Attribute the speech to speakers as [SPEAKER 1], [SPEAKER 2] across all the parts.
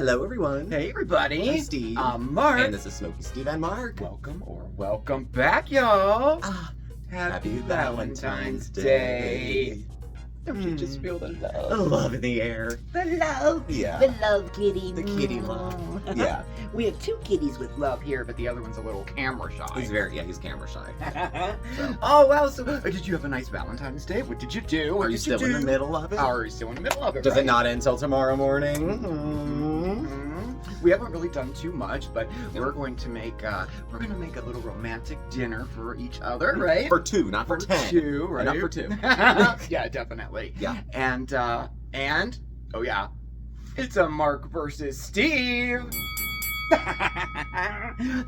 [SPEAKER 1] Hello, everyone.
[SPEAKER 2] Hey, everybody.
[SPEAKER 1] I'm Steve.
[SPEAKER 2] I'm Mark.
[SPEAKER 1] And this is Smokey Steve and Mark.
[SPEAKER 2] Welcome back, y'all.
[SPEAKER 1] Ah,
[SPEAKER 2] Happy Valentine's Day. Don't you just feel the
[SPEAKER 1] the
[SPEAKER 2] love?
[SPEAKER 1] love in the air.
[SPEAKER 3] The love.
[SPEAKER 1] Yeah.
[SPEAKER 3] The love kitty.
[SPEAKER 1] The kitty love. Yeah.
[SPEAKER 2] We have two kitties with love here, but the other one's a little camera shy.
[SPEAKER 1] He's camera shy. So.
[SPEAKER 2] Oh, well, so did you have a nice Valentine's Day? What did you do? What
[SPEAKER 1] Are you
[SPEAKER 2] did
[SPEAKER 1] still in the middle of it?
[SPEAKER 2] Are you still in the middle of it?
[SPEAKER 1] Does
[SPEAKER 2] right?
[SPEAKER 1] it not end till tomorrow morning?
[SPEAKER 2] We haven't really done too much, but we're going to make a little romantic dinner for each other, right?
[SPEAKER 1] For two, not for 10.
[SPEAKER 2] two, right?
[SPEAKER 1] Not for two.
[SPEAKER 2] Yeah, definitely.
[SPEAKER 1] Yeah.
[SPEAKER 2] And oh yeah, it's a Mark versus Steve.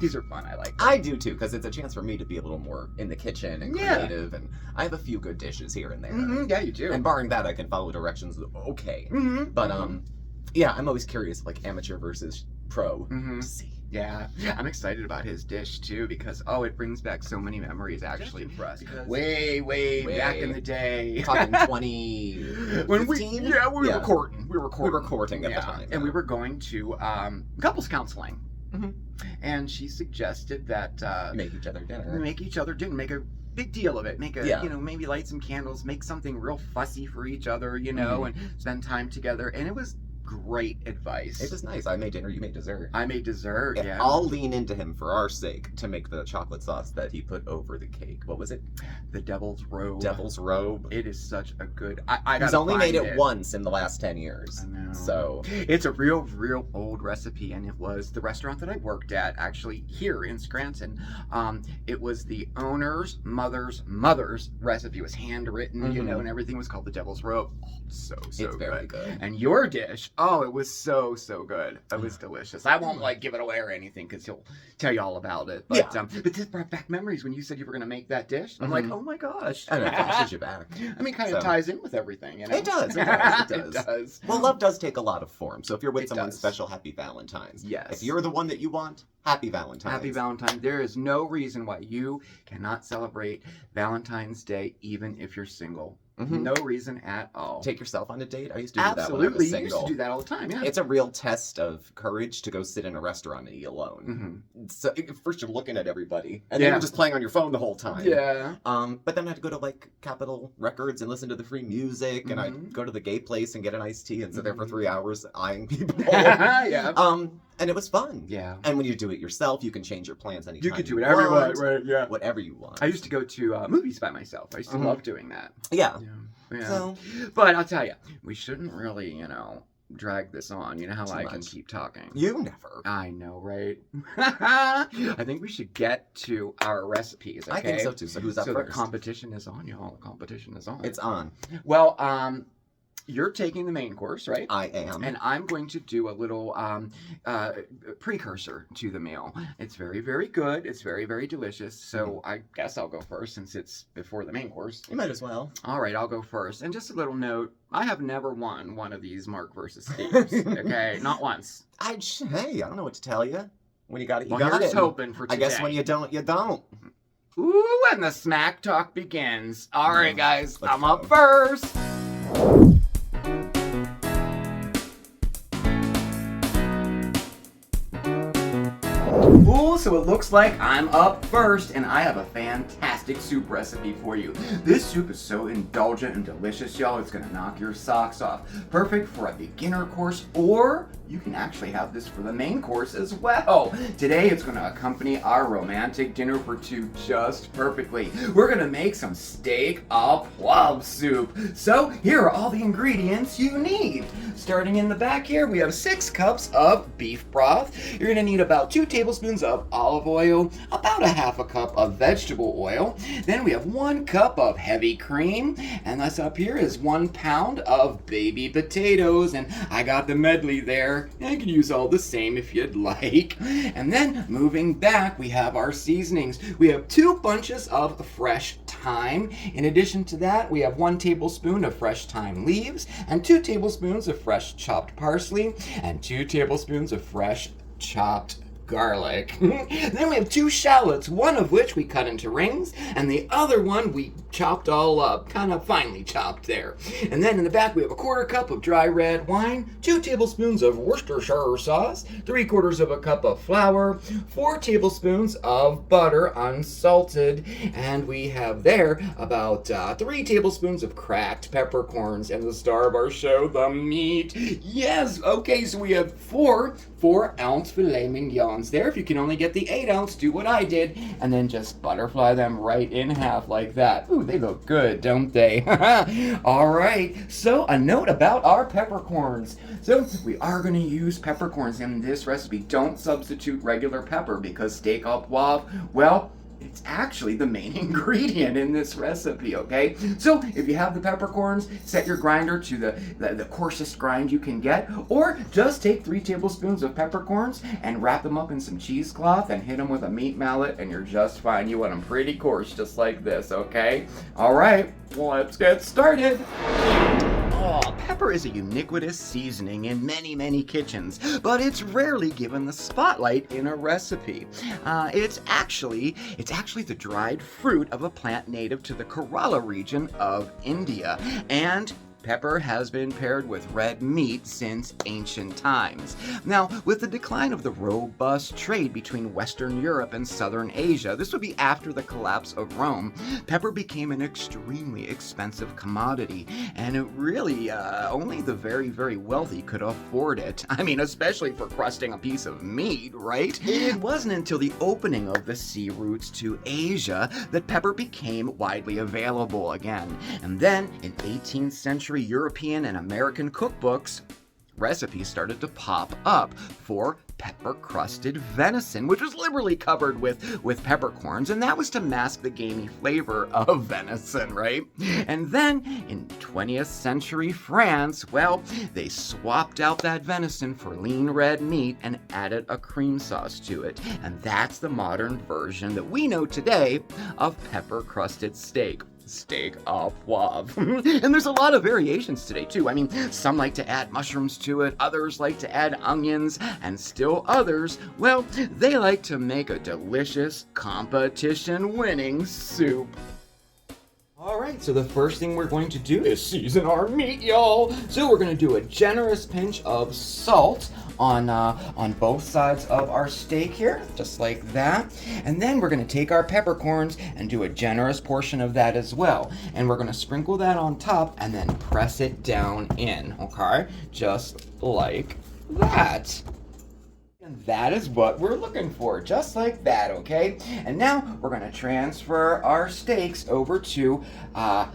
[SPEAKER 2] These are fun. I like them.
[SPEAKER 1] I do too, because it's a chance for me to be a little more in the kitchen and
[SPEAKER 2] Yeah.
[SPEAKER 1] creative, and I have a few good dishes here and there.
[SPEAKER 2] Yeah, you do.
[SPEAKER 1] And barring that, I can follow directions okay. But yeah, I'm always curious, like amateur versus pro. To see.
[SPEAKER 2] Yeah, I'm excited about his dish too because it brings back so many memories actually for us. Way back in the day.
[SPEAKER 1] Talking 20.
[SPEAKER 2] When we
[SPEAKER 1] 15?
[SPEAKER 2] were courting. We were
[SPEAKER 1] courting at the time.
[SPEAKER 2] And we were going to couples counseling.
[SPEAKER 1] Mhm.
[SPEAKER 2] And she suggested that
[SPEAKER 1] Make each other dinner.
[SPEAKER 2] we make each other dinner, make a big deal of it, make a
[SPEAKER 1] Yeah.
[SPEAKER 2] maybe light some candles, make something real fussy for each other, and spend time together. And it was great advice.
[SPEAKER 1] It was nice. I made dinner, you made dessert.
[SPEAKER 2] I made dessert. Yeah.
[SPEAKER 1] I'll lean into him for our sake to make the chocolate sauce that he put over the cake. What was it?
[SPEAKER 2] The Devil's Robe.
[SPEAKER 1] Devil's Robe.
[SPEAKER 2] It is such a good. I
[SPEAKER 1] He's
[SPEAKER 2] gotta
[SPEAKER 1] only made
[SPEAKER 2] find
[SPEAKER 1] it once in the last 10 years.
[SPEAKER 2] I know.
[SPEAKER 1] So
[SPEAKER 2] It's a real old recipe, and it was the restaurant that I worked at, actually here in Scranton. It was the owner's mother's recipe. It was handwritten, and everything was called the Devil's Robe. Oh, so
[SPEAKER 1] it's
[SPEAKER 2] good.
[SPEAKER 1] very good.
[SPEAKER 2] And your dish, it was so good. It was delicious. I won't give it away or anything because he'll tell you all about it. But but this brought back memories when you said you were going to make that dish. I'm like, oh my gosh.
[SPEAKER 1] And it flashes you back.
[SPEAKER 2] I mean, kind of ties in with everything,
[SPEAKER 1] It does.
[SPEAKER 2] It does.
[SPEAKER 1] Well, love does take a lot of form. So if you're with
[SPEAKER 2] It
[SPEAKER 1] someone
[SPEAKER 2] does.
[SPEAKER 1] special, happy Valentine's.
[SPEAKER 2] Yes.
[SPEAKER 1] If you're the one that you want, happy Valentine's.
[SPEAKER 2] Happy Valentine's. There is no reason why you cannot celebrate Valentine's Day even if you're single. No reason at all.
[SPEAKER 1] Take yourself on a date. I used to do that when I
[SPEAKER 2] Absolutely.
[SPEAKER 1] was
[SPEAKER 2] You used
[SPEAKER 1] single.
[SPEAKER 2] to do that all the time, yeah.
[SPEAKER 1] It's a real test of courage to go sit in a restaurant and eat alone. So first you're looking at everybody, and then you're just playing on your phone the whole time.
[SPEAKER 2] Yeah.
[SPEAKER 1] But then I had to go to like Capitol Records and listen to the free music, and I'd go to the gay place and get an iced tea and sit there for 3 hours eyeing people.
[SPEAKER 2] Yeah.
[SPEAKER 1] And it was fun.
[SPEAKER 2] Yeah.
[SPEAKER 1] And when you do it yourself, you can change your plans anytime
[SPEAKER 2] You could do whatever you want, right? Yeah.
[SPEAKER 1] Whatever you want.
[SPEAKER 2] I used to go to movies by myself. I used to love doing that.
[SPEAKER 1] Yeah.
[SPEAKER 2] Yeah.
[SPEAKER 1] So
[SPEAKER 2] But I'll tell you, we shouldn't really, drag this on. You know how
[SPEAKER 1] Too
[SPEAKER 2] I can
[SPEAKER 1] much.
[SPEAKER 2] keep talking.
[SPEAKER 1] you never.
[SPEAKER 2] I know, right? I think we should get to our recipes, okay?
[SPEAKER 1] I think so too. So who's up
[SPEAKER 2] So
[SPEAKER 1] first?
[SPEAKER 2] the competition is on, y'all. The competition is on.
[SPEAKER 1] It's on.
[SPEAKER 2] Well, you're taking the main course, right?
[SPEAKER 1] I am.
[SPEAKER 2] And I'm going to do a little precursor to the meal. It's very, very good. It's very, very delicious. So I guess I'll go first since it's before the main course.
[SPEAKER 1] You might as well.
[SPEAKER 2] All right, I'll go first. And just a little note, I have never won one of these Mark versus Steve's, okay? Not once.
[SPEAKER 1] Hey, I don't know what to tell you. When you got it, you
[SPEAKER 2] Well,
[SPEAKER 1] got
[SPEAKER 2] here's
[SPEAKER 1] it.
[SPEAKER 2] hoping for
[SPEAKER 1] I
[SPEAKER 2] today.
[SPEAKER 1] guess when you don't, you don't.
[SPEAKER 2] Ooh, and the smack talk begins. All right, guys,
[SPEAKER 1] Let's
[SPEAKER 2] I'm
[SPEAKER 1] go.
[SPEAKER 2] up first. Ooh, so it looks like I'm up first, and I have a fantastic soup recipe for you. This soup is so indulgent and delicious, y'all, it's gonna knock your socks off. Perfect for a beginner course, or you can actually have this for the main course as well. Today, it's gonna accompany our romantic dinner for two just perfectly. We're gonna make some steak au poivre soup. So here are all the ingredients you need. Starting in the back here, we have 6 cups of beef broth. You're gonna need about 2 tablespoons of olive oil, about a half a cup of vegetable oil. Then we have 1 cup of heavy cream, and that's up here is 1 pound of baby potatoes, and I got the medley there. I can use all the same if you'd like. And then moving back, we have our seasonings. We have 2 bunches of fresh thyme. In addition to that, we have 1 tablespoon of fresh thyme leaves, and 2 tablespoons of fresh chopped parsley, and 2 tablespoons of fresh chopped garlic. Then we have 2 shallots, one of which we cut into rings, and the other one we chopped all up, kind of finely chopped there. And then in the back we have a 1/4 cup of dry red wine, 2 tablespoons of Worcestershire sauce, 3/4 of a cup of flour, 4 tablespoons of butter unsalted, and we have there about 3 tablespoons of cracked peppercorns, and the star of our show, the meat. Yes, okay, so we have 4-ounce filet mignons there. If you can only get the 8-ounce, do what I did, and then just butterfly them right in half like that. Ooh, they look good, don't they? All right, so a note about our peppercorns. So we are going to use peppercorns in this recipe. Don't substitute regular pepper because steak au poivre, well, it's actually the main ingredient in this recipe, okay? So if you have the peppercorns, set your grinder to the coarsest grind you can get, or just take 3 tablespoons of peppercorns and wrap them up in some cheesecloth and hit them with a meat mallet, and you're just fine. You want them pretty coarse, just like this, okay? All right, let's get started. Oh, pepper is a ubiquitous seasoning in many, many kitchens, but it's rarely given the spotlight in a recipe. It's actually the dried fruit of a plant native to the Kerala region of India, and pepper has been paired with red meat since ancient times. Now, with the decline of the robust trade between Western Europe and Southern Asia, this would be after the collapse of Rome, pepper became an extremely expensive commodity, and it really only the very, very wealthy could afford it. I mean, especially for crusting a piece of meat, right? It wasn't until the opening of the sea routes to Asia that pepper became widely available again. And then, in 18th century European and American cookbooks, recipes started to pop up for pepper-crusted venison, which was liberally covered with peppercorns, and that was to mask the gamey flavor of venison, right? And then, in 20th century France, well, they swapped out that venison for lean red meat and added a cream sauce to it, and that's the modern version that we know today of pepper-crusted steak. Steak au poivre. And there's a lot of variations today too. I mean, some like to add mushrooms to it, others like to add onions, and still others, well, they like to make a delicious competition-winning soup. Alright, so the first thing we're going to do is season our meat, y'all. So we're going to do a generous pinch of salt on both sides of our steak here, just like that. And then we're going to take our peppercorns and do a generous portion of that as well. And we're going to sprinkle that on top and then press it down in, okay? Just like that. And that is what we're looking for, just like that, okay? And now we're going to transfer our steaks over to a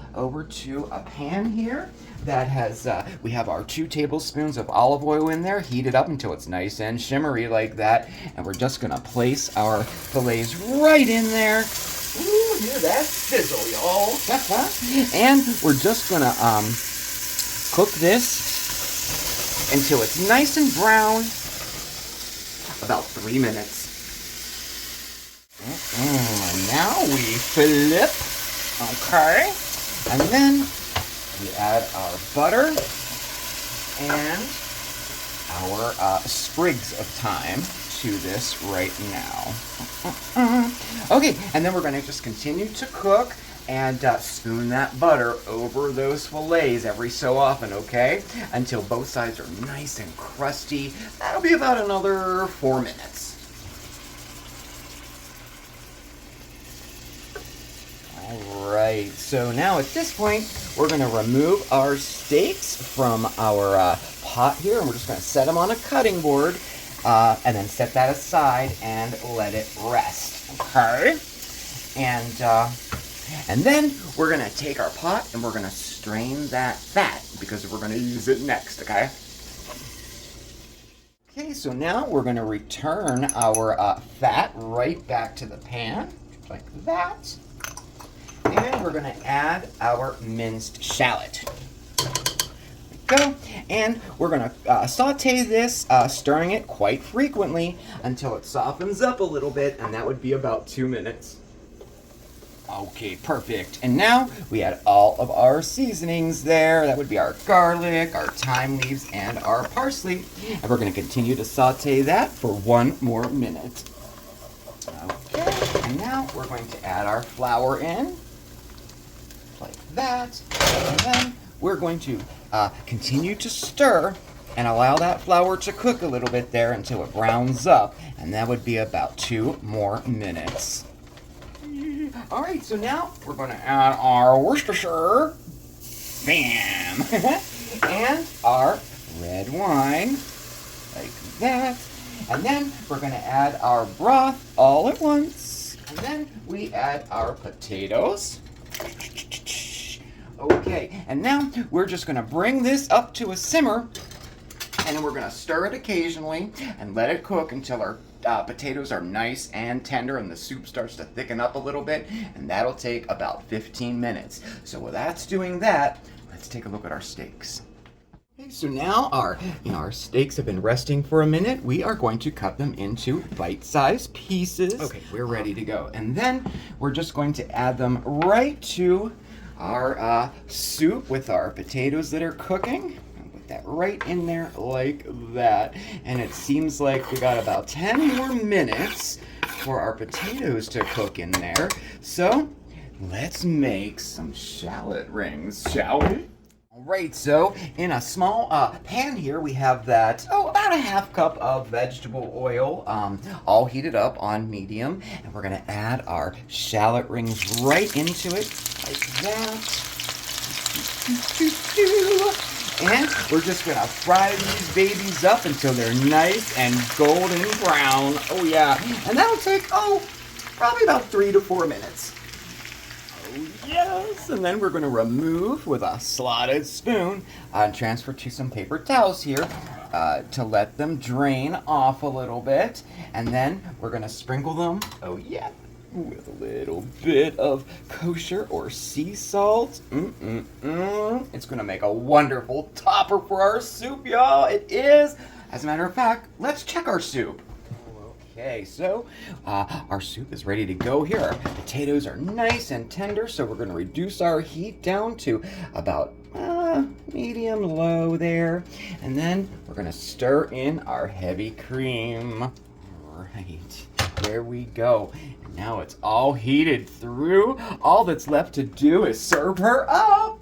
[SPEAKER 2] pan here that has, we have our 2 tablespoons of olive oil in there, heat it up until it's nice and shimmery like that, and we're just going to place our fillets right in there. Ooh, hear that sizzle, y'all. And we're just going to cook this until it's nice and brown. About 3 minutes. And now we flip. Okay. And then we add our butter and our sprigs of thyme to this right now. Okay, and then we're going to just continue to cook and spoon that butter over those fillets every so often, okay? Until both sides are nice and crusty. That'll be about another 4 minutes. Alright, so now at this point, we're going to remove our steaks from our pot here, and we're just going to set them on a cutting board, and then set that aside and let it rest, okay? And then we're going to take our pot and we're going to strain that fat because we're going to use it next, okay? Okay, so now we're going to return our fat right back to the pan, like that. And we're going to add our minced shallot. There we go. And we're going to saute this, stirring it quite frequently until it softens up a little bit, and that would be about 2 minutes. Okay, perfect. And now we add all of our seasonings there. That would be our garlic, our thyme leaves, and our parsley. And we're going to continue to saute that for 1 more minute. Okay, and now we're going to add our flour in. like that. And then we're going to continue to stir and allow that flour to cook a little bit there until it browns up. And that would be about 2 more minutes. All right, so now we're going to add our Worcestershire. Bam! And our red wine, like that. And then we're going to add our broth all at once. And then we add our potatoes. Okay, and now we're just going to bring this up to a simmer. And then we're going to stir it occasionally and let it cook until our potatoes are nice and tender and the soup starts to thicken up a little bit. And that'll take about 15 minutes. So while that's doing that, let's take a look at our steaks. Okay, so now our steaks have been resting for a minute. We are going to cut them into bite-sized pieces. Okay, we're ready to go. And then we're just going to add them right to our soup with our potatoes that are cooking. Put that right in there like that. And it seems like we got about 10 more minutes for our potatoes to cook in there. So let's make some shallot rings, shall we? Alright, so in a small pan here we have that, about a half cup of vegetable oil, all heated up on medium. And we're going to add our shallot rings right into it, like that. And we're just going to fry these babies up until they're nice and golden brown. Oh yeah, and that'll take, probably about 3 to 4 minutes. Yes, and then we're going to remove with a slotted spoon and transfer to some paper towels here to let them drain off a little bit. And then we're going to sprinkle them, with a little bit of kosher or sea salt. It's going to make a wonderful topper for our soup, y'all. It is. As a matter of fact, let's check our soup. Okay, so our soup is ready to go here. Our potatoes are nice and tender, so we're going to reduce our heat down to about medium low there. And then we're going to stir in our heavy cream. All right, there we go. And now it's all heated through. All that's left to do is serve her up.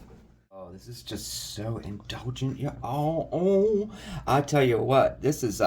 [SPEAKER 2] Oh, this is just so indulgent, y'all. Oh, I tell you what, this is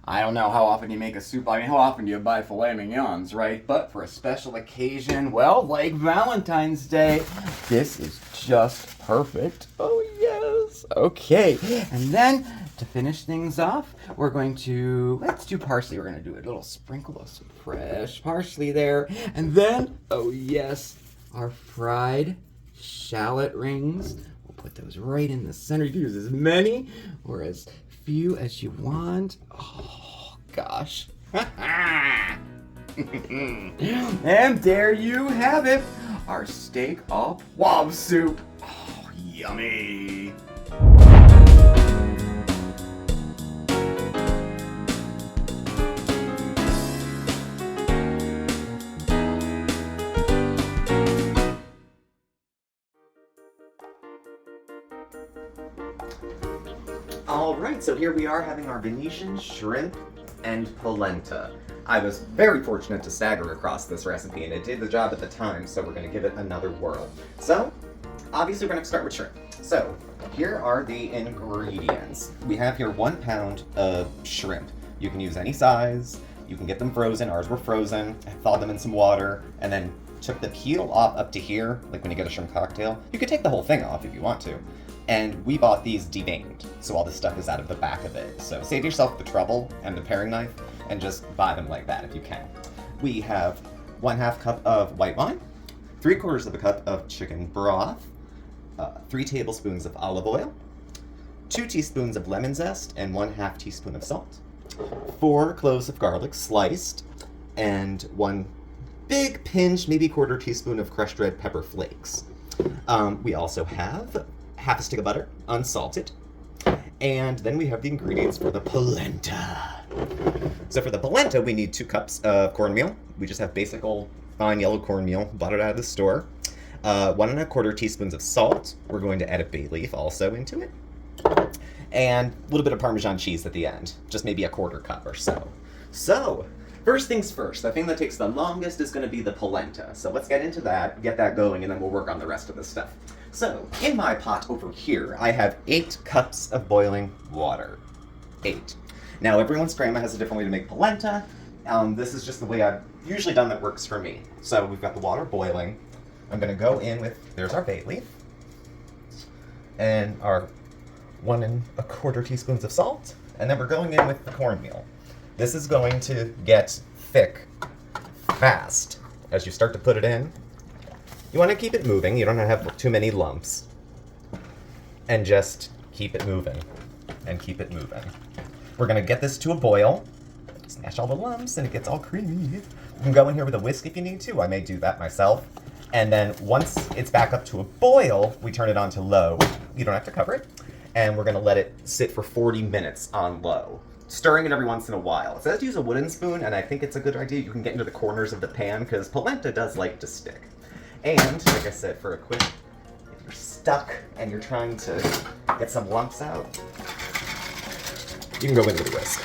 [SPEAKER 2] I don't know how often you make a soup. I mean, how often do you buy filet mignons, right? But for a special occasion, well, like Valentine's Day, this is just perfect. Oh, yes. Okay, and then to finish things off, let's do parsley. We're going to do a little sprinkle of some fresh parsley there. And then, oh, yes, our fried shallot rings. We'll put those right in the center. You can use as many or as few as you want. Oh gosh. And there you have it, our steak au poivre soup. Oh, yummy.
[SPEAKER 1] Alright, so here we are having our Venetian shrimp and polenta. I was very fortunate to stagger across this recipe, and it did the job at the time, so we're going to give it another whirl. So, obviously we're going to start with shrimp. So, here are the ingredients. We have here 1 pound of shrimp. You can use any size, you can get them frozen. Ours were frozen. I thawed them in some water, and then took the peel off up to here, like when you get a shrimp cocktail. You could take the whole thing off if you want to. And we bought these deveined, so all this stuff is out of the back of it. So save yourself the trouble and the paring knife, and just buy them like that if you can. We have 1/2 cup of white wine, 3/4 of a cup of chicken broth, 3 tablespoons of olive oil, 2 teaspoons of lemon zest, and 1/2 teaspoon of salt, 4 cloves of garlic sliced, and 1 big pinch, maybe 1/4 teaspoon of crushed red pepper flakes. We also have 1/2 stick of butter, unsalted. And then we have the ingredients for the polenta. So for the polenta, we need 2 cups of cornmeal. We just have basic old fine yellow cornmeal, bought it out of the store. 1¼ teaspoons of salt. We're going to add a bay leaf also into it. And a little bit of Parmesan cheese at the end. Just maybe 1/4 cup or so. So, First things first, the thing that takes the longest is going to be the polenta. So let's get into that, get that going, and then we'll work on the rest of the stuff. So, in my pot over here, I have 8 cups of boiling water. 8. Now, everyone's grandma has a different way to make polenta. This is just the way I've usually done that works for me. So, we've got the water boiling. I'm going to go in with, there's our bay leaf, and our 1 1/4 teaspoons of salt, and then we're going in with the cornmeal. This is going to get thick fast as you start to put it in. You want to keep it moving. You don't want to have too many lumps. And just keep it moving. And keep it moving. We're going to get this to a boil. Smash all the lumps and it gets all creamy. You can go in here with a whisk if you need to. I may do that myself. And then once it's back up to a boil, we turn it on to low. You don't have to cover it. And we're going to let it sit for 40 minutes on low, stirring it every once in a while. It says to use a wooden spoon, and I think it's a good idea. You can get into the corners of the pan, because polenta does like to stick. And, like I said, for a quick, if you're stuck and you're trying to get some lumps out, you can go in with a whisk.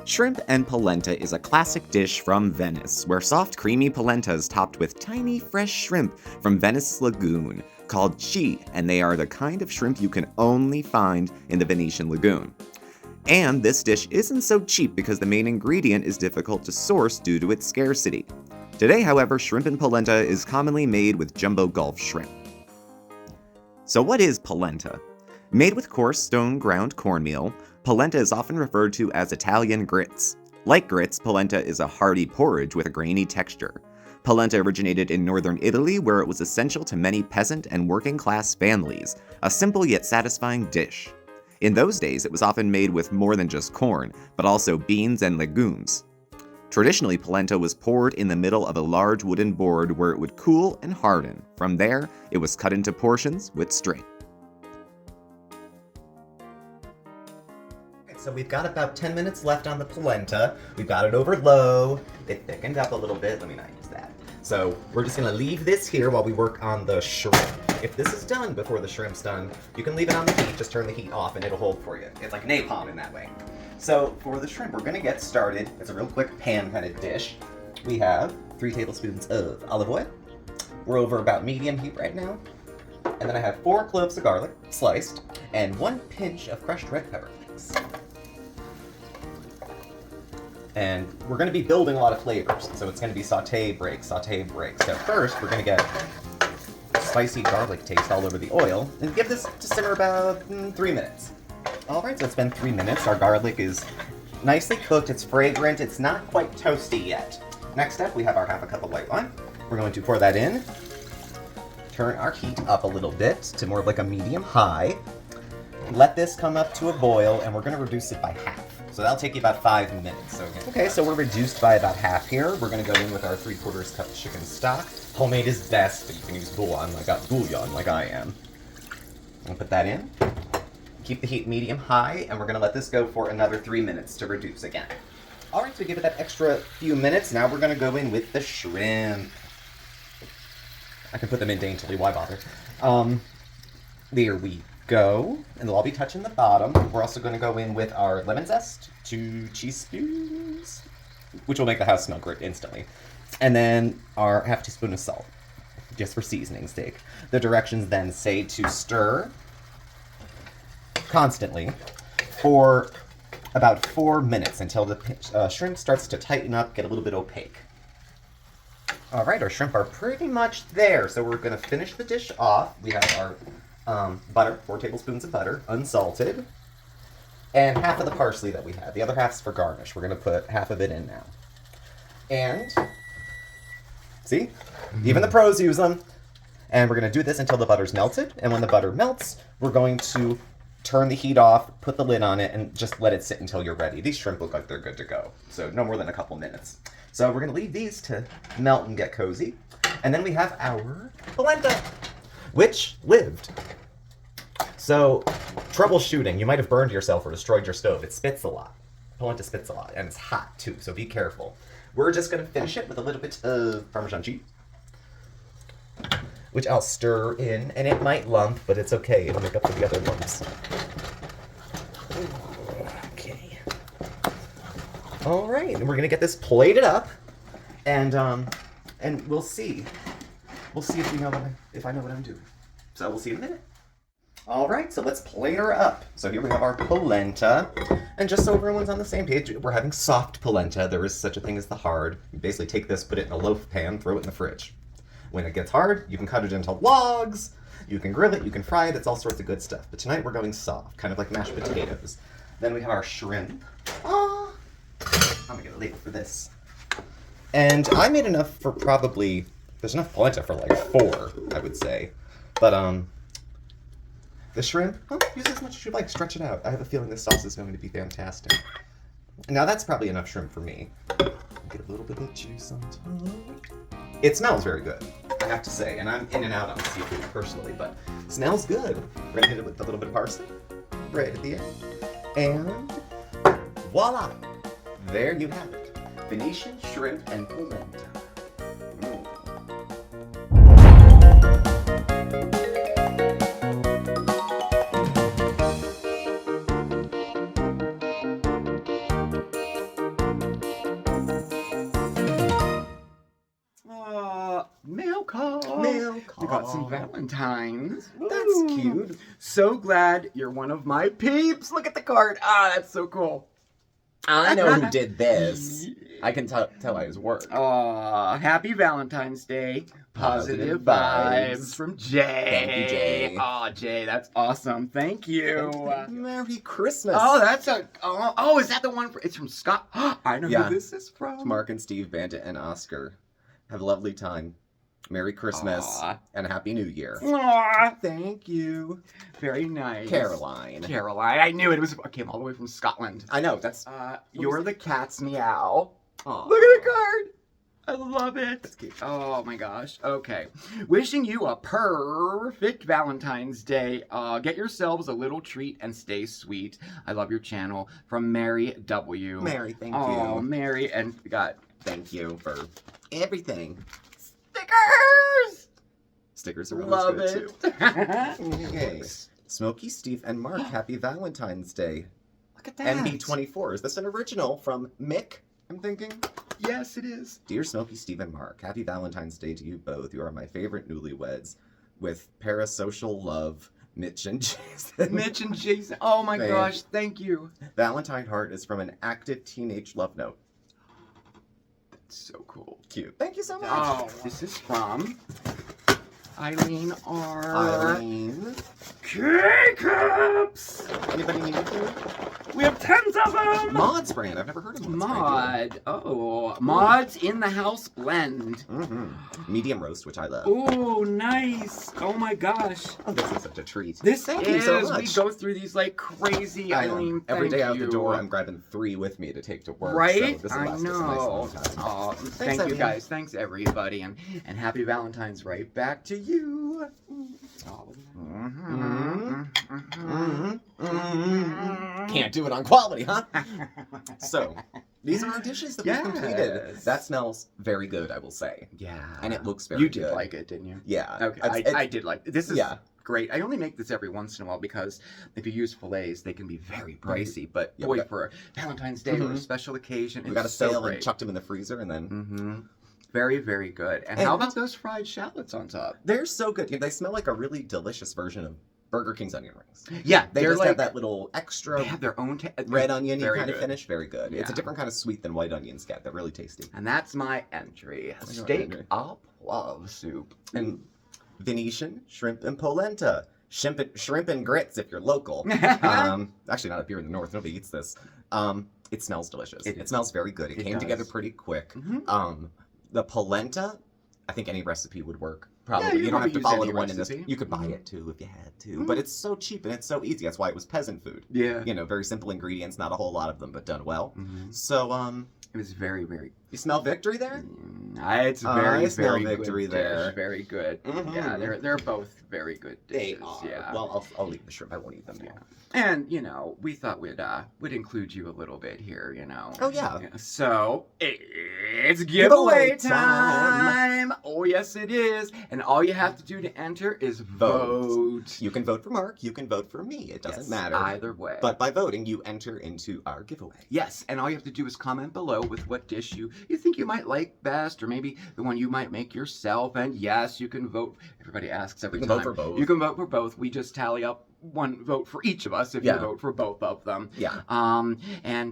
[SPEAKER 1] Shrimp and polenta is a classic dish from Venice, where soft, creamy polenta is topped with tiny, fresh shrimp from Venice's lagoon, called chi, and they are the kind of shrimp you can only find in the Venetian lagoon. And this dish isn't so cheap because the main ingredient is difficult to source due to its scarcity. Today, however, shrimp and polenta is commonly made with jumbo Gulf shrimp. So what is polenta? Made with coarse stone-ground cornmeal, polenta is often referred to as Italian grits. Like grits, polenta is a hearty porridge with a grainy texture. Polenta originated in northern Italy, where it was essential to many peasant and working-class families, a simple yet satisfying dish. In those days, it was often made with more than just corn, but also beans and legumes. Traditionally, polenta was poured in the middle of a large wooden board where it would cool and harden. From there, it was cut into portions with string. So we've got about 10 minutes left on the polenta. We've got it over low. It thickened up a little bit. Let me not use that. So we're just gonna leave this here while we work on the shrimp. If this is done before the shrimp's done, you can leave it on the heat, just turn the heat off and it'll hold for you. It's like napalm in that way. So for the shrimp, we're gonna get started. It's a real quick pan kind of dish. We have 3 tablespoons of olive oil. We're over about medium heat right now. And then I have 4 cloves of garlic, sliced, and 1 pinch of crushed red pepper flakes. And we're going to be building a lot of flavors, so it's going to be saute, break, saute, break. So first, we're going to get spicy garlic taste all over the oil, and give this to simmer about 3 minutes. Alright, so it's been 3 minutes. Our garlic is nicely cooked, it's fragrant, it's not quite toasty yet. Next up, we have our half a cup of white wine. We're going to pour that in, turn our heat up a little bit to more of like a medium-high. Let this come up to a boil, and we're going to reduce it by half. So that'll take you about 5 minutes. Okay, so we're reduced by about half here. We're going to go in with our 3/4 cup chicken stock. Homemade is best, but you can use bouillon like I am. I'll put that in. Keep the heat medium-high, and we're going to let this go for another 3 minutes to reduce again. Alright, so give it that extra few minutes. Now we're going to go in with the shrimp. I can put them in daintily, why bother? There we go, and they'll all be touching the bottom. We're also going to go in with our lemon zest, 2 teaspoons, which will make the house smell great instantly. And then our half teaspoon of salt, just for seasoning's sake. The directions then say to stir constantly for about 4 minutes until the shrimp starts to tighten up, get a little bit opaque. Alright, our shrimp are pretty much there, so we're going to finish the dish off. We have our butter, 4 tablespoons of butter, unsalted, and half of the parsley that we had. The other half's for garnish. We're going to put half of it in now. And, see? Even the pros use them. And we're going to do this until the butter's melted, and when the butter melts, we're going to turn the heat off, put the lid on it, and just let it sit until you're ready. These shrimp look like they're good to go, so no more than a couple minutes. So we're going to leave these to melt and get cozy. And then we have our polenta, which lived. So, troubleshooting. You might have burned yourself or destroyed your stove. It spits a lot. Polenta spits a lot, and it's hot too, so be careful. We're just going to finish it with a little bit of Parmesan cheese, which I'll stir in, and it might lump, but it's okay. It'll make up for the other lumps. Okay. All right, and we're gonna get this plated up, and we'll see. We'll see if I know what I'm doing. So we'll see in a minute. All right, so let's plate her up. So here we have our polenta, and just so everyone's on the same page, we're having soft polenta. There is such a thing as the hard. You basically take this, put it in a loaf pan, throw it in the fridge. When it gets hard, you can cut it into logs. You can grill it, you can fry it. It's all sorts of good stuff. But tonight we're going soft, kind of like mashed potatoes. Then we have our shrimp. Oh, I'm gonna get a label for this. And I made enough for probably, there's enough polenta for like 4, I would say. But the shrimp, use as much as you like, stretch it out. I have a feeling this sauce is going to be fantastic. Now that's probably enough shrimp for me. Get a little bit of juice on top. It smells very good, I have to say, and I'm in and out on seafood personally, but it smells good. We're gonna hit it with a little bit of parsley right at the end. And voila! There you have it. Venetian shrimp and polenta.
[SPEAKER 2] Mail call.
[SPEAKER 1] Mail call.
[SPEAKER 2] We got some Valentines.
[SPEAKER 1] That's
[SPEAKER 2] Ooh.
[SPEAKER 1] cute.
[SPEAKER 2] So glad you're one of my peeps. Look at the card. Ah, that's so cool.
[SPEAKER 1] I know who did this. I can tell by his work.
[SPEAKER 2] Happy Valentine's Day. Positive vibes from Jay.
[SPEAKER 1] Thank you, Jay.
[SPEAKER 2] Oh, Jay, that's awesome. Thank you.
[SPEAKER 1] Merry Christmas.
[SPEAKER 2] Oh, that's a. Oh, is that the one? It's from Scott. I know
[SPEAKER 1] Yeah.
[SPEAKER 2] who this is from.
[SPEAKER 1] Mark and Steve, Bandit and Oscar. Have a lovely time. Merry Christmas and a Happy New Year.
[SPEAKER 2] Aw,
[SPEAKER 1] Thank you.
[SPEAKER 2] very nice.
[SPEAKER 1] Caroline.
[SPEAKER 2] Caroline. I knew it was. It came all the way from Scotland.
[SPEAKER 1] I know, that's...
[SPEAKER 2] You're the cat's meow.
[SPEAKER 1] Aw.
[SPEAKER 2] Look at the card. I love it.
[SPEAKER 1] That's cute.
[SPEAKER 2] Oh my gosh. Okay. Wishing you a perfect Valentine's Day. Get yourselves a little treat and stay sweet. I love your channel. From Mary W.
[SPEAKER 1] Mary, thank
[SPEAKER 2] Oh,
[SPEAKER 1] you.
[SPEAKER 2] Mary, and we got
[SPEAKER 1] Thank you for everything.
[SPEAKER 2] stickers.
[SPEAKER 1] Stickers are always
[SPEAKER 2] Love
[SPEAKER 1] good,
[SPEAKER 2] it.
[SPEAKER 1] too. Okay. Smokey, Steve, and Mark, happy Valentine's Day.
[SPEAKER 2] Look at that.
[SPEAKER 1] MB24. Is this an original from Mick, I'm thinking?
[SPEAKER 2] Yes, it is.
[SPEAKER 1] Dear Smokey, Steve, and Mark, happy Valentine's Day to you both. You are my favorite newlyweds. With parasocial love, Mitch and Jason.
[SPEAKER 2] Mitch and Jason. Oh my
[SPEAKER 1] Thanks.
[SPEAKER 2] gosh. Thank you.
[SPEAKER 1] Valentine Heart is from an active teenage love note.
[SPEAKER 2] So cool.
[SPEAKER 1] Cute. Thank you so much.
[SPEAKER 2] Oh, this is from Eileen R.
[SPEAKER 1] Eileen.
[SPEAKER 2] K-Cups!
[SPEAKER 1] Anybody need anything?
[SPEAKER 2] We have tons of them!
[SPEAKER 1] Mods brand. I've never heard of Mods brand.
[SPEAKER 2] Mods in the house blend.
[SPEAKER 1] Mm-hmm. Medium roast, which I love.
[SPEAKER 2] Ooh, nice. Oh my gosh.
[SPEAKER 1] Oh, this is such a treat.
[SPEAKER 2] This
[SPEAKER 1] Thank
[SPEAKER 2] is,
[SPEAKER 1] you so much.
[SPEAKER 2] we go through these like crazy,
[SPEAKER 1] I know.
[SPEAKER 2] Eileen,
[SPEAKER 1] Every day
[SPEAKER 2] thank
[SPEAKER 1] out
[SPEAKER 2] you.
[SPEAKER 1] the door, I'm grabbing 3 with me to take to work.
[SPEAKER 2] Right?
[SPEAKER 1] So this will
[SPEAKER 2] I
[SPEAKER 1] last us a nice
[SPEAKER 2] know.
[SPEAKER 1] long time.
[SPEAKER 2] Oh, thank you
[SPEAKER 1] Eileen.
[SPEAKER 2] guys. Thanks everybody, and happy Valentine's right back to you. Oh.
[SPEAKER 1] Can't do it on quality, huh? So, these are our dishes that we've completed.
[SPEAKER 2] Yes.
[SPEAKER 1] That smells very good, I will say.
[SPEAKER 2] Yeah.
[SPEAKER 1] And it looks very
[SPEAKER 2] You
[SPEAKER 1] good.
[SPEAKER 2] did like it, didn't you?
[SPEAKER 1] Yeah.
[SPEAKER 2] Okay, I did like it. This is great. I only make this every once in a while because if you use fillets, they can be very pricey. But
[SPEAKER 1] Yeah,
[SPEAKER 2] boy, for Valentine's Day or a special occasion,
[SPEAKER 1] We got a
[SPEAKER 2] it's so
[SPEAKER 1] sale
[SPEAKER 2] great.
[SPEAKER 1] and chucked them in the freezer, and then...
[SPEAKER 2] Very, very good. And how about those fried shallots on top?
[SPEAKER 1] They're so good. They smell like a really delicious version of Burger King's onion rings.
[SPEAKER 2] Yeah,
[SPEAKER 1] They
[SPEAKER 2] they're
[SPEAKER 1] just
[SPEAKER 2] like,
[SPEAKER 1] have that little extra
[SPEAKER 2] they have their own
[SPEAKER 1] red onion
[SPEAKER 2] very
[SPEAKER 1] kind of
[SPEAKER 2] good.
[SPEAKER 1] finish. Very good. It's a
[SPEAKER 2] Yeah.
[SPEAKER 1] different kind of sweet than white onions get. They're really tasty.
[SPEAKER 2] And that's my entry.
[SPEAKER 1] What's your
[SPEAKER 2] Steak
[SPEAKER 1] entry?
[SPEAKER 2] up love soup.
[SPEAKER 1] And Venetian shrimp and polenta. Shrimp and grits if you're local. Actually, not up here in the north. Nobody eats this. It smells delicious. It smells very good. It came together pretty quick. The polenta, I think any recipe would work. Probably.
[SPEAKER 2] you
[SPEAKER 1] You don't have to
[SPEAKER 2] use
[SPEAKER 1] follow
[SPEAKER 2] any
[SPEAKER 1] the one in this.
[SPEAKER 2] recipe.
[SPEAKER 1] You could buy it too if you had to. But it's so cheap and it's so easy. That's why it was peasant food.
[SPEAKER 2] Yeah.
[SPEAKER 1] You know, very simple ingredients, not a whole lot of them, but done well. So,
[SPEAKER 2] It was very, very.
[SPEAKER 1] you smell victory there?
[SPEAKER 2] It's very,
[SPEAKER 1] I smell
[SPEAKER 2] very
[SPEAKER 1] victory
[SPEAKER 2] good
[SPEAKER 1] there.
[SPEAKER 2] dish. Very good. Yeah, they're both very good
[SPEAKER 1] They
[SPEAKER 2] dishes.
[SPEAKER 1] are.
[SPEAKER 2] Yeah.
[SPEAKER 1] Well, I'll leave the shrimp. I won't eat them
[SPEAKER 2] Yeah.
[SPEAKER 1] now.
[SPEAKER 2] And, you know, we thought we'd include you a little bit here, you know.
[SPEAKER 1] Oh, yeah.
[SPEAKER 2] So, it's
[SPEAKER 1] Giveaway
[SPEAKER 2] giveaway time! Oh, yes, it is. And all you have to do to enter is vote.
[SPEAKER 1] You can vote for Mark. You can vote for me. It doesn't
[SPEAKER 2] Yes,
[SPEAKER 1] matter.
[SPEAKER 2] Either way.
[SPEAKER 1] But by voting, you enter into our giveaway.
[SPEAKER 2] Yes, and all you have to do is comment below with what dish you think you might like best, or maybe the one you might make yourself. And yes, you can vote. Everybody asks every
[SPEAKER 1] You
[SPEAKER 2] time.
[SPEAKER 1] can vote for both.
[SPEAKER 2] You can vote for both. We just tally up one vote for each of us if you
[SPEAKER 1] Yeah.
[SPEAKER 2] vote for both of them.
[SPEAKER 1] Yeah.
[SPEAKER 2] And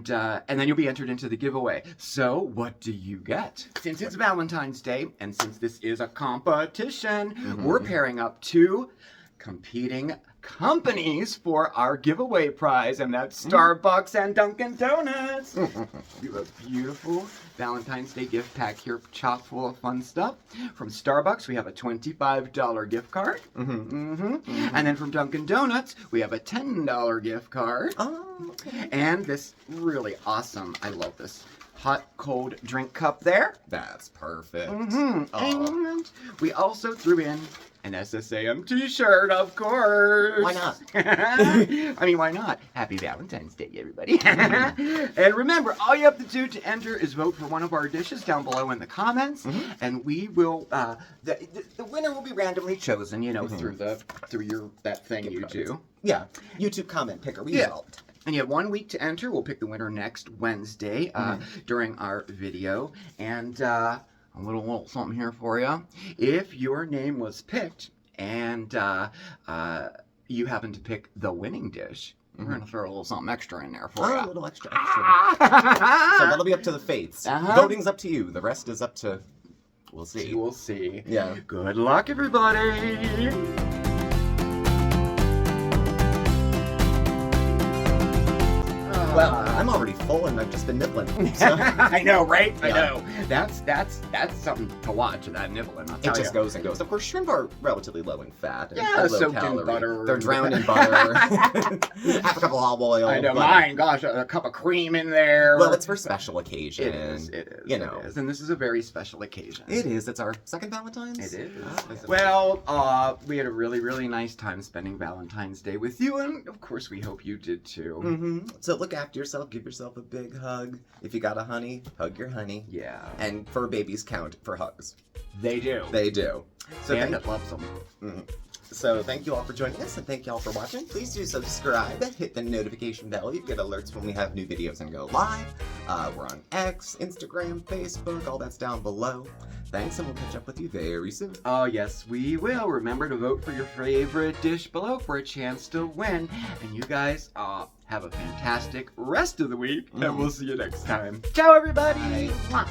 [SPEAKER 2] then you'll be entered into the giveaway. So what do you get? Since it's Valentine's Day, and since this is a competition, we're pairing up two competing companies for our giveaway prize, and that's Starbucks and Dunkin' Donuts. We have a beautiful Valentine's Day gift pack here, chock full of fun stuff. From Starbucks, we have a $25 gift card. And then from Dunkin' Donuts, we have a $10 gift card.
[SPEAKER 1] Oh, okay.
[SPEAKER 2] And this really awesome, I love this, hot, cold drink cup there.
[SPEAKER 1] That's perfect.
[SPEAKER 2] Mm-hmm.
[SPEAKER 1] Oh.
[SPEAKER 2] And we also threw in an SSAM t-shirt, of course.
[SPEAKER 1] Why not?
[SPEAKER 2] I mean, why not? Happy Valentine's Day, everybody. And remember, all you have to do to enter is vote for one of our dishes down below in the comments, and we will, the winner will be randomly chosen, you know, through that thing you do.
[SPEAKER 1] Yeah. YouTube comment picker result.
[SPEAKER 2] And you have 1 week to enter. We'll pick the winner next Wednesday during our video. And a little something here for you. If your name was picked and you happen to pick the winning dish, we're going to throw a little something extra in there for
[SPEAKER 1] Oh,
[SPEAKER 2] you.
[SPEAKER 1] a little extra. So that'll be up to the fates. Voting's up to you. The rest is up to... We'll see.
[SPEAKER 2] We'll see.
[SPEAKER 1] Yeah.
[SPEAKER 2] Good luck, everybody.
[SPEAKER 1] Well, I'm already full and I've just been nibbling. So
[SPEAKER 2] I know, right? I
[SPEAKER 1] Yeah.
[SPEAKER 2] know. That's something to watch, that nibbling, I'll
[SPEAKER 1] it
[SPEAKER 2] tell
[SPEAKER 1] just
[SPEAKER 2] you.
[SPEAKER 1] goes and goes. Of course, shrimp are relatively low in fat. And
[SPEAKER 2] Yeah,
[SPEAKER 1] low
[SPEAKER 2] soaked in
[SPEAKER 1] calorie.
[SPEAKER 2] butter.
[SPEAKER 1] They're drowned in butter. Half a cup of olive oil.
[SPEAKER 2] I know,
[SPEAKER 1] but-
[SPEAKER 2] mine, gosh, a cup of cream in there.
[SPEAKER 1] Well, it's for special occasion.
[SPEAKER 2] It is.
[SPEAKER 1] You know.
[SPEAKER 2] It is. And this is a very special occasion.
[SPEAKER 1] It is. It's our second Valentine's.
[SPEAKER 2] It is.
[SPEAKER 1] Oh.
[SPEAKER 2] Well, we had a really, really nice time spending Valentine's Day with you, and of course, we hope you did too.
[SPEAKER 1] So look after yourself. Give yourself a big hug. If you got a honey, hug your honey.
[SPEAKER 2] Yeah.
[SPEAKER 1] And fur babies count for hugs.
[SPEAKER 2] They do.
[SPEAKER 1] They do. So
[SPEAKER 2] and
[SPEAKER 1] thank,
[SPEAKER 2] it loves them.
[SPEAKER 1] so thank you all for joining us, and thank you all for watching. Please do subscribe. Hit the notification bell. You get alerts when we have new videos and go live. We're on X, Instagram, Facebook. All that's down below. Thanks, and we'll catch up with you very soon.
[SPEAKER 2] Oh, yes, we will. Remember to vote for your favorite dish below for a chance to win. And you guys have a fantastic rest of the week, and we'll see you next time. Ciao, everybody.
[SPEAKER 1] Bye.